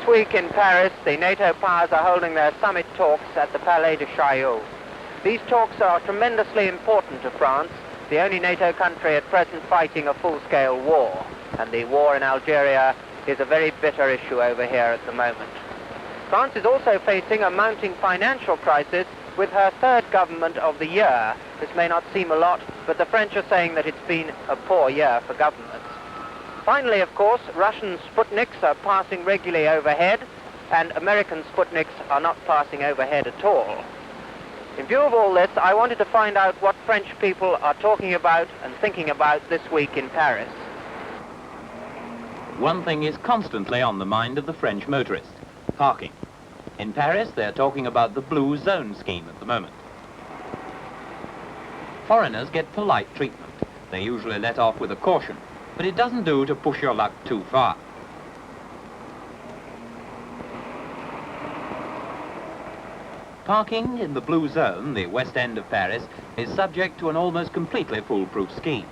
This week in Paris, the NATO powers are holding their summit talks at the Palais de Chaillot. These talks are tremendously important to France, the only NATO country at present fighting a full-scale war. And the war in Algeria is a very bitter issue over here at the moment. France is also facing a mounting financial crisis with her third government of the year. This may not seem a lot, but the French are saying that it's been a poor year for governments. Finally, of course, Russian Sputniks are passing regularly overhead, and American Sputniks are not passing overhead at all. In view of all this, I wanted to find out what French people are talking about and thinking about this week in Paris. One thing is constantly on the mind of the French motorist: parking. In Paris, they're talking about the blue zone scheme at the moment. Foreigners get polite treatment. They're usually let off with a caution, but it doesn't do to push your luck too far. Parking in the blue zone, the west end of Paris, is subject to an almost completely foolproof scheme.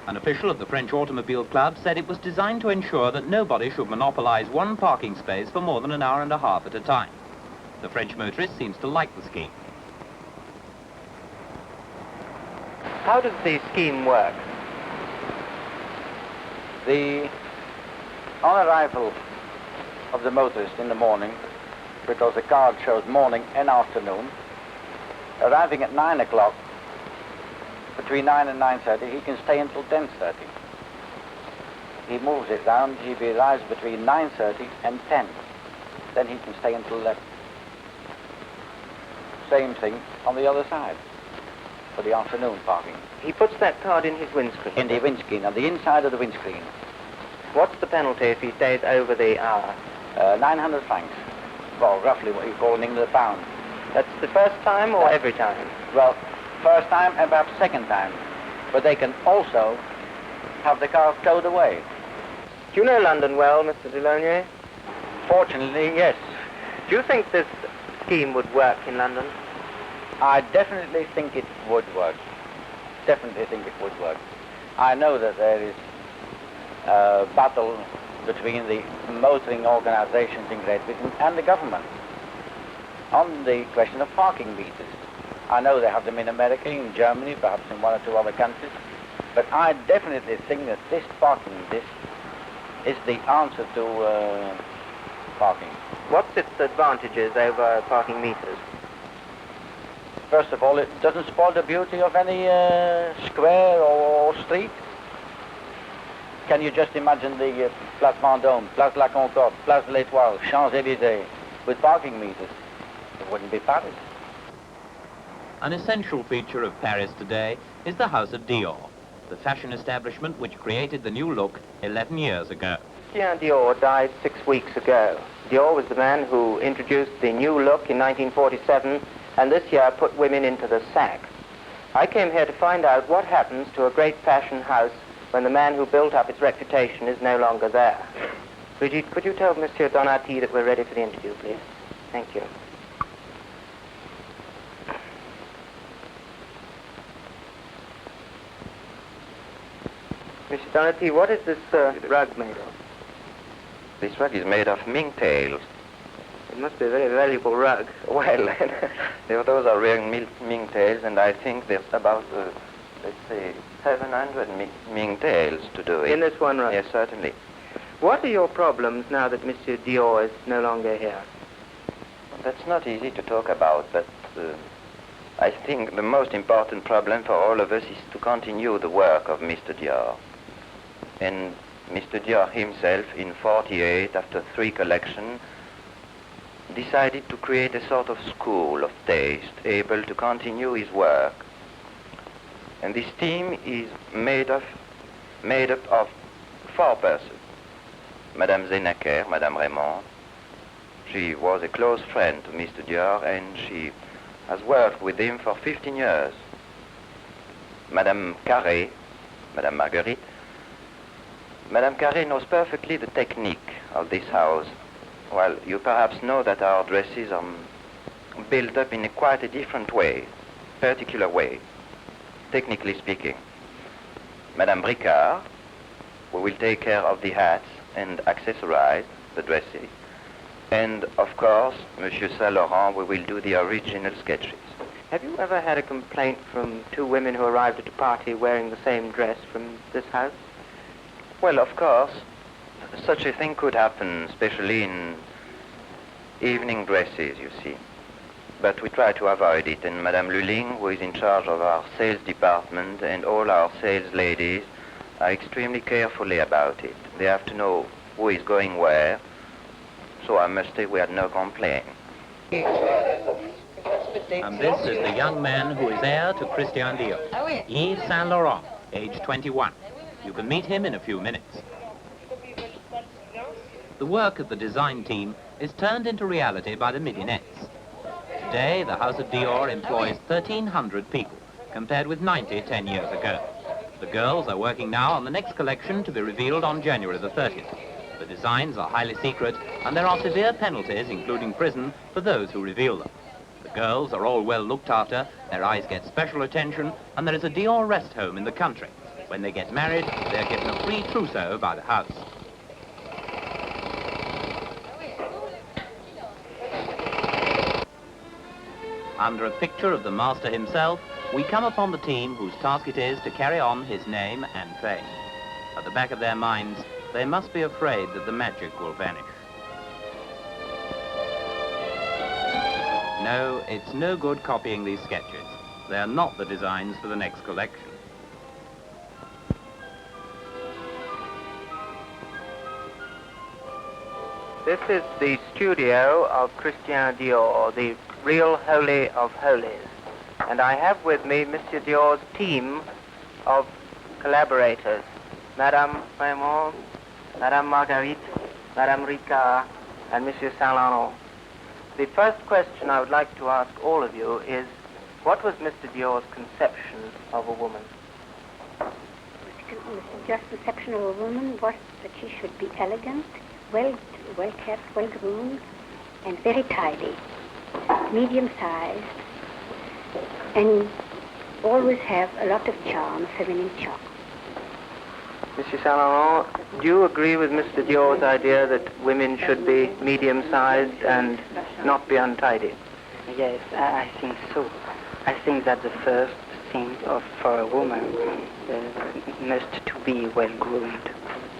An official of the French Automobile Club said it was designed to ensure that nobody should monopolize one parking space for more than an hour and a half at a time. The French motorist seems to like the scheme. How does the scheme work? On arrival of the motorist in the morning, because the card shows morning and afternoon, arriving at 9 o'clock, between 9 and 9:30, he can stay until 10:30. He moves it round, he arrives between 9:30 and 10. Then he can stay until 11. Same thing on the other side, for the afternoon parking. He puts that card in his windscreen. In the windscreen, on the inside of the windscreen. What's the penalty if he stays over the hour? 900 francs. Well, roughly what you call in England a pound. That's the first time or every time? Well, first time and perhaps second time. But they can also have the car towed away. Do you know London well, Mr. Delaunay? Fortunately, yes. Do you think this scheme would work in London? I definitely think it would work. Definitely think it would work. I know that there is a battle between the motoring organizations in Great Britain and the government on the question of parking meters. I know they have them in America, in Germany, perhaps in one or two other countries, but I definitely think that this parking, this is the answer to parking. What's its advantages over parking meters? First of all, it doesn't spoil the beauty of any square or street. Can you just imagine the Place Vendôme, Place La Concorde, Place de l'Étoile, Champs-Élysées with parking meters? It wouldn't be Paris. An essential feature of Paris today is the House of Dior, the fashion establishment which created the new look 11 years ago. Christian Dior died 6 weeks ago. Dior was the man who introduced the new look in 1947 and this year put women into the sack. I came here to find out what happens to a great fashion house when the man who built up its reputation is no longer there. Brigitte, could you tell Monsieur Donati that we're ready for the interview, please? Thank you. Mr. Donati, what is this rug made of? This rug is made of mink tails. It must be a very valuable rug. Well, those are real mink tails, and I think there's about, let's say, 700 mink tails to do it. In this one rug? Yes, certainly. What are your problems now that Monsieur Dior is no longer here? Well, that's not easy to talk about, but I think the most important problem for all of us is to continue the work of Mr. Dior. And Mr. Dior himself, in 1948, after 3 collections, decided to create a sort of school of taste, able to continue his work. And this team is made up of 4 persons. Madame Zenaker, Madame Raymond. She was a close friend to Mr. Dior, and she has worked with him for 15 years. Madame Carré, Madame Marguerite. Madame Carré knows perfectly the technique of this house. Well, you perhaps know that our dresses are built up in quite a different way, particular way, technically speaking. Madame Bricard, who will take care of the hats and accessorize the dresses. And of course, Monsieur Saint Laurent, we will do the original sketches. Have you ever had a complaint from two women who arrived at a party wearing the same dress from this house? Well, of course, such a thing could happen, especially in evening dresses, you see. But we try to avoid it, and Madame Luling, who is in charge of our sales department, and all our sales ladies are extremely carefully about it. They have to know who is going where, so I must say we had no complaint. And this is the young man who is heir to Christian Dior, Yves Saint Laurent, age 21. You can meet him in a few minutes. The work of the design team is turned into reality by the midionettes. Today, the House of Dior employs 1,300 people, compared with 90 10 years ago. The girls are working now on the next collection to be revealed on January the 30th. The designs are highly secret, and there are severe penalties, including prison, for those who reveal them. The girls are all well looked after, their eyes get special attention, and there is a Dior rest home in the country. When they get married, they are given a free trousseau by the house. Under a picture of the master himself, we come upon the team whose task it is to carry on his name and fame. At the back of their minds, they must be afraid that the magic will vanish. No, it's no good copying these sketches. They are not the designs for the next collection. This is the studio of Christian Dior, the real holy of holies. And I have with me Monsieur Dior's team of collaborators, Madame Raymond, Madame Marguerite, Madame Ricard, and Monsieur Saint Laurent. The first question I would like to ask all of you is, what was Mr. Dior's conception of a woman? Mr. Dior's conception of a woman was that she should be elegant, well kept, well groomed, and very tidy, medium-sized, and always have a lot of charm, feminine charm. Monsieur Saint Laurent, do you agree with Mr. Dior's idea that women should be medium-sized and not be untidy? Yes, I think so. I think that the first thing for a woman must to be well-groomed.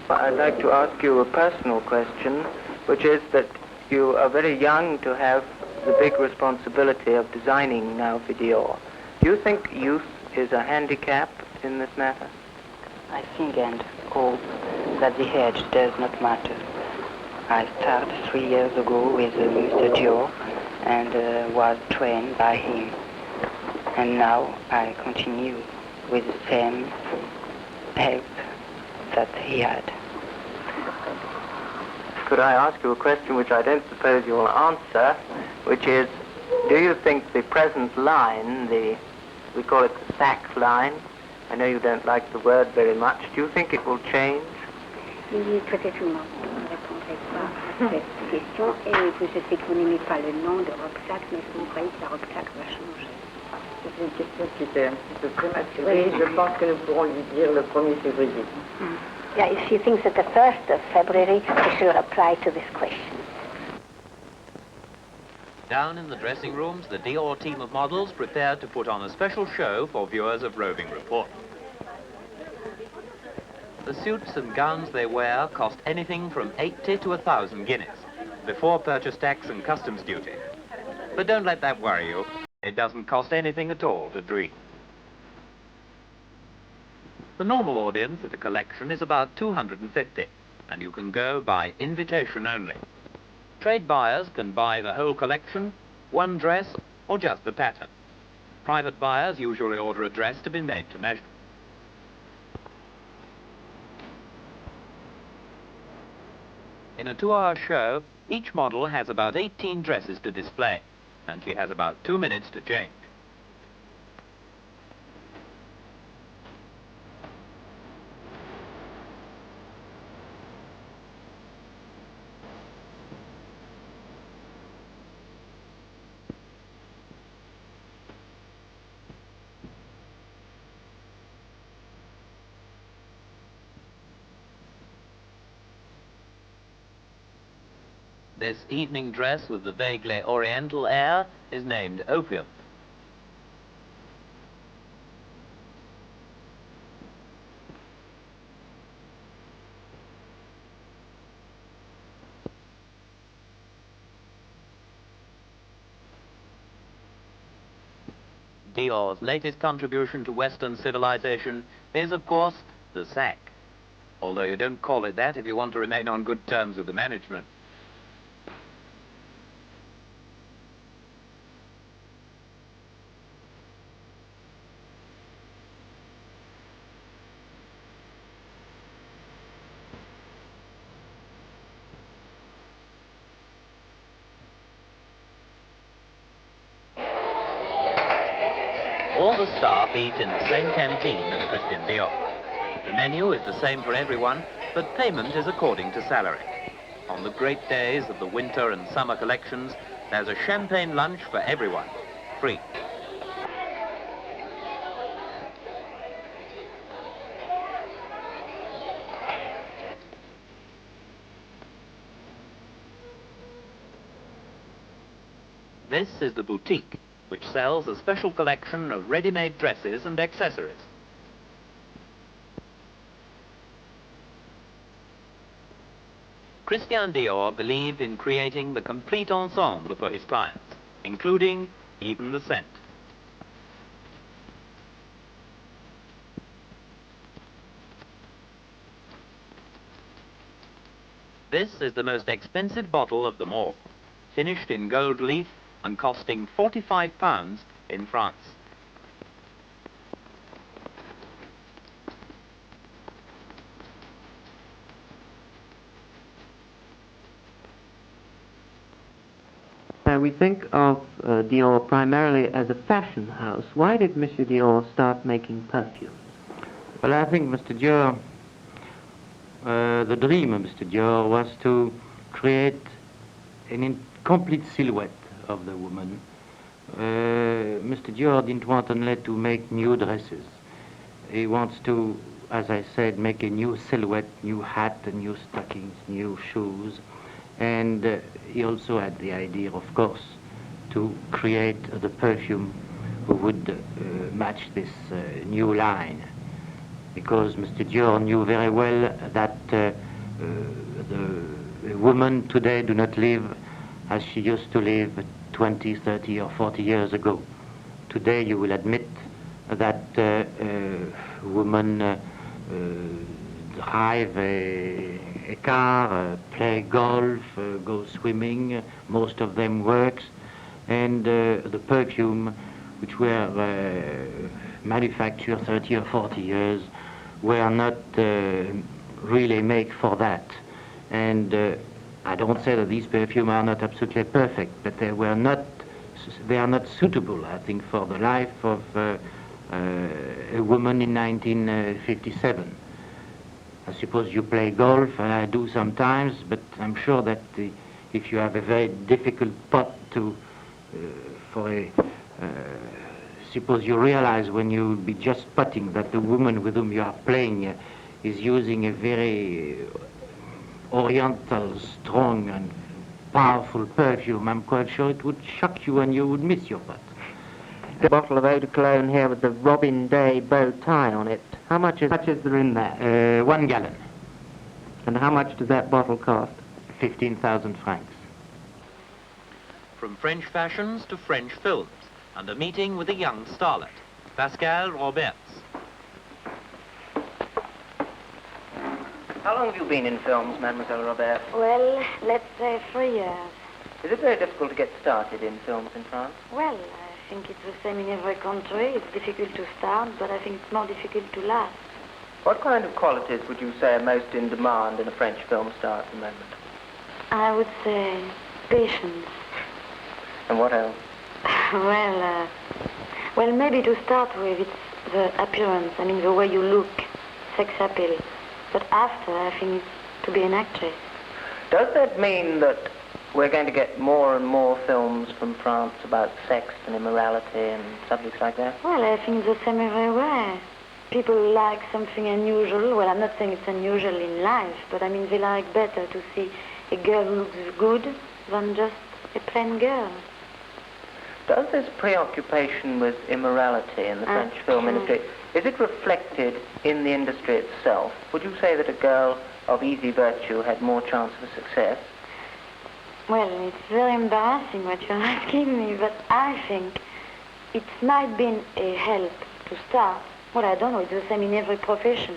I'd like to ask you a personal question, which is that you are very young to have the big responsibility of designing now for Dior. Do you think youth is a handicap in this matter? I think and hope that the age does not matter. I started 3 years ago with Mr. Dior and was trained by him. And now I continue with the same help that he had. Could I ask you a question which I don't suppose you will answer, which is, do you think the present line, we call it the sack line, I know you don't like the word very much, do you think it will change? Oui, peut-être je ne répondrai pas à cette question, et je sais que vous n'aimez pas le nom de Rocksack, mais vous croyez que la Rocksack va changer. C'est une question qui était un petit peu prématurée. Je pense que nous pourrons lui dire le 1er février. Yeah, if she thinks that the 1st of February, she should apply to this question. Down in the dressing rooms, the Dior team of models prepared to put on a special show for viewers of Roving Report. The suits and gowns they wear cost anything from 80 to 1,000 guineas, before purchase tax and customs duty. But don't let that worry you. It doesn't cost anything at all to dream. The normal audience at a collection is about 250, and you can go by invitation only. Trade buyers can buy the whole collection, one dress, or just the pattern. Private buyers usually order a dress to be made to measure. In a 2-hour show, each model has about 18 dresses to display, and she has about 2 minutes to change. This evening dress with the vaguely oriental air is named opium. Dior's latest contribution to Western civilization is, of course, the sack. Although you don't call it that if you want to remain on good terms with the management. All the staff eat in the same canteen as Christian Dior. The menu is the same for everyone, but payment is according to salary. On the great days of the winter and summer collections, there's a champagne lunch for everyone, free. This is the boutique, which sells a special collection of ready-made dresses and accessories. Christian Dior believed in creating the complete ensemble for his clients, including even the scent. This is the most expensive bottle of them all, finished in gold leaf and costing £45 in France. We think of Dior primarily as a fashion house. Why did Monsieur Dior start making perfumes? Well, I think Mr. Dior, the dream of Mr. Dior was to create an incomplete silhouette of the woman. Mr. Dior didn't want only to make new dresses. He wants to, as I said, make a new silhouette, new hat, new stockings, new shoes. And he also had the idea, of course, to create the perfume who would match this new line. Because Mr. Dior knew very well that the women today do not live as she used to live 20, 30 or 40 years ago. Today you will admit that women drive a car, play golf, go swimming, most of them works, and the perfume which were manufactured 30 or 40 years were not really made for that. And I don't say that these perfumes are not absolutely perfect, but they are not suitable, I think, for the life of a woman in 1957. I suppose you play golf, and I do sometimes, but I'm sure that if you have a very difficult putt suppose you realize when you'll be just putting that the woman with whom you are playing is using a very oriental, strong and powerful perfume, I'm quite sure it would shock you and you would miss your putt. The bottle of eau de cologne here with the Robin Day bow tie on it. How much is there in that? 1 gallon. And how much does that bottle cost? 15,000 francs. From French fashions to French films, and a meeting with a young starlet, Pascal Roberts. How long have you been in films, Mademoiselle Robert? Well, let's say 3 years. Is it very difficult to get started in films in France? Well, I think it's the same in every country. It's difficult to start, but I think it's more difficult to last. What kind of qualities would you say are most in demand in a French film star at the moment? I would say patience. And what else? Well, maybe to start with, it's the appearance. I mean, the way you look, sex appeal. But after, I think it's to be an actress. Does that mean that we're going to get more and more films from France about sex and immorality and subjects like that? Well, I think it's the same everywhere. People like something unusual. Well, I'm not saying it's unusual in life, but I mean they like better to see a girl who looks good than just a plain girl. Does this preoccupation with immorality in the French film industry, is it reflected in the industry itself? Would you say that a girl of easy virtue had more chance of success? Well, it's very embarrassing what you're asking me, but I think it might be a help to start. Well, I don't know, it's the same in every profession.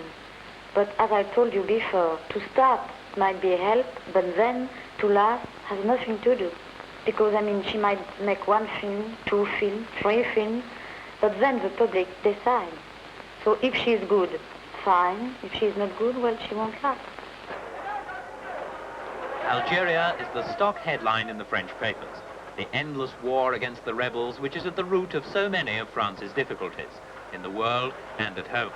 But as I told you before, to start might be a help, but then to last has nothing to do. Because, I mean, she might make one film, 2 films, 3 films, but then the public decides. So if she's good, fine. If she's not good, well, she won't last. Algeria is the stock headline in the French papers. The endless war against the rebels, which is at the root of so many of France's difficulties, in the world and at home.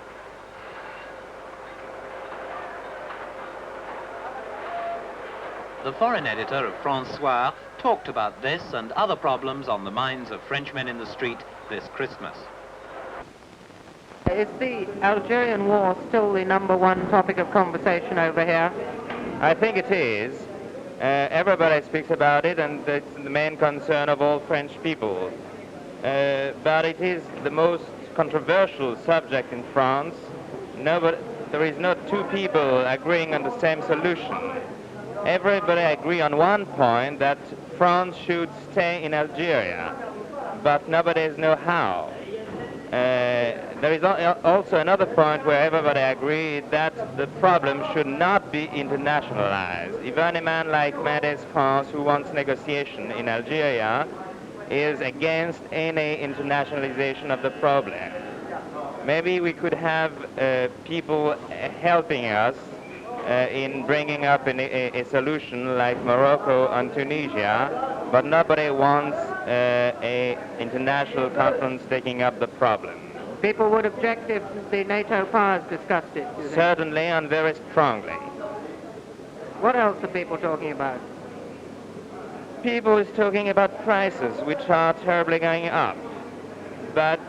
The foreign editor of François talked about this and other problems on the minds of Frenchmen in the street this Christmas. Is the Algerian War still the #1 topic of conversation over here? I think it is. Everybody speaks about it, and it's the main concern of all French people. But it is the most controversial subject in France. There is not 2 people agreeing on the same solution. Everybody agree on one point, that France should stay in Algeria, but nobody knows how. There is also another point where everybody agrees that the problem should not be internationalized. Even a man like Mendes France, who wants negotiation in Algeria, is against any internationalization of the problem. Maybe we could have people helping us in bringing up a solution like Morocco and Tunisia, but nobody wants an international conference taking up the problem. People would object if the NATO powers discussed it, you think? Certainly, and very strongly. What else are people talking about? People is talking about prices, which are terribly going up. But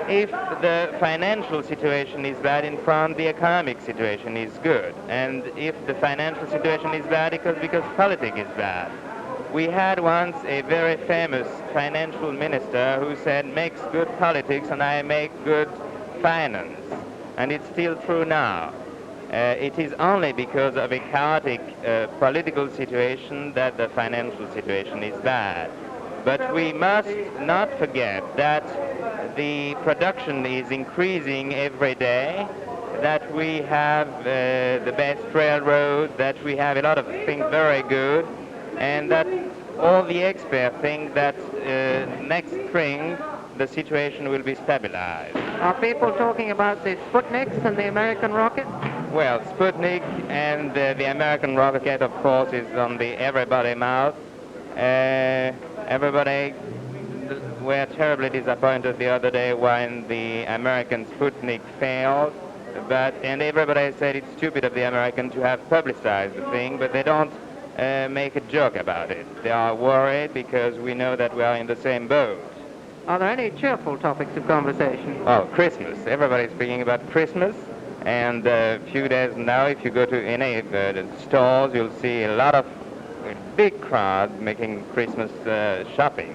if the financial situation is bad in France, the economic situation is good. And if the financial situation is bad, because politics is bad. We had once a very famous financial minister who said, makes good politics and I make good finance. And it's still true now. It is only because of a chaotic political situation that the financial situation is bad. But we must not forget that the production is increasing every day, that we have the best railroad, that we have a lot of things very good, and that all the experts think that next spring the situation will be stabilized. Are people talking about the Sputniks and the American rocket? Well, Sputnik and the American rocket, of course, is on everybody's mouth. Everybody were terribly disappointed the other day when the American Sputnik failed, and everybody said it's stupid of the American to have publicized the thing, but they don't make a joke about it. They are worried because we know that we are in the same boat. Are there any cheerful topics of conversation? Oh, Christmas. Everybody's speaking about Christmas, and a few days now, if you go to any stores, you'll see a lot of big crowd making Christmas shopping.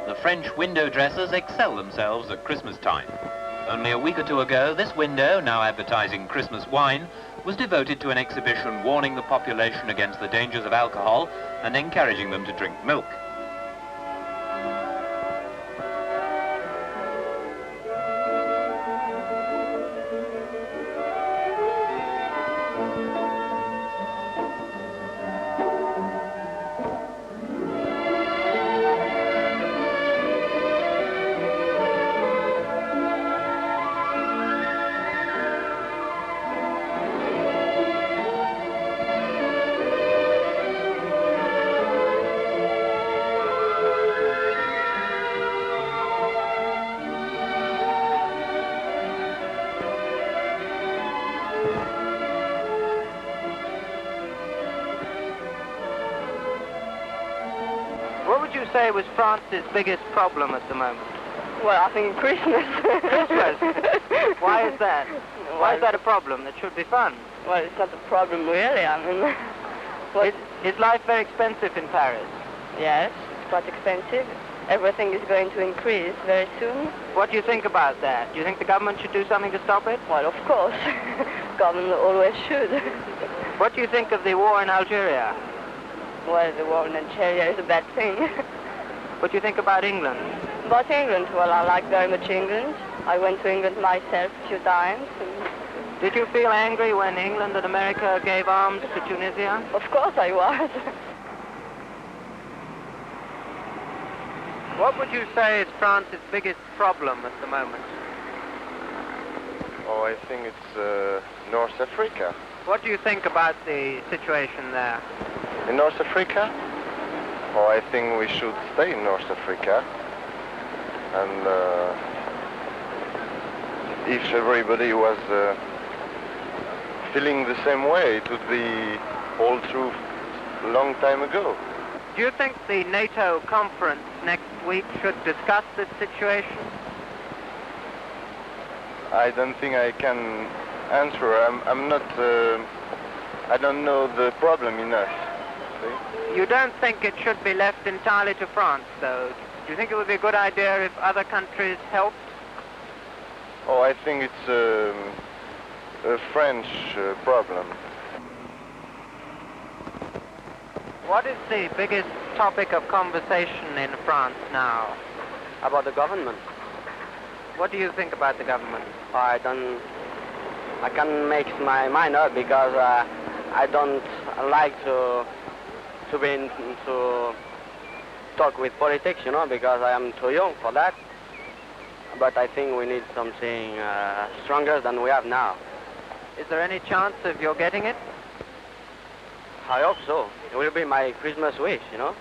The French window dressers excel themselves at Christmas time. Only a week or 2 ago, this window, now advertising Christmas wine, was devoted to an exhibition warning the population against the dangers of alcohol and encouraging them to drink milk. would you say was France's biggest problem at the moment? Well, I think Christmas. Christmas? Why is that? Why is that a problem? It should be fun. Well, it's not a problem really. I mean, Is life very expensive in Paris? Yes, it's quite expensive. Everything is going to increase very soon. What do you think about that? Do you think the government should do something to stop it? Well, of course. Government always should. What do you think of the war in Algeria? Well, the war in Algeria is a bad thing. What do you think about England? About England, well, I like very much England. I went to England myself a few times. Did you feel angry when England and America gave arms to Tunisia? Of course I was. What would you say is France's biggest problem at the moment? Oh, I think it's North Africa. What do you think about the situation there? In North Africa? Oh, I think we should stay in North Africa. And if everybody was feeling the same way, it would be all through a long time ago. Do you think the NATO conference next week should discuss this situation? I don't think I can answer. I'm not, I don't know the problem enough. See? You don't think it should be left entirely to France, though? Do you think it would be a good idea if other countries helped? Oh, I think it's a French problem. What is the biggest topic of conversation in France now? About the government. What do you think about the government? I can't make my mind up because I don't like to talk with politics, you know, because I am too young for that. But I think we need something stronger than we have now. Is there any chance of your getting it? I hope so. It will be my Christmas wish, you know.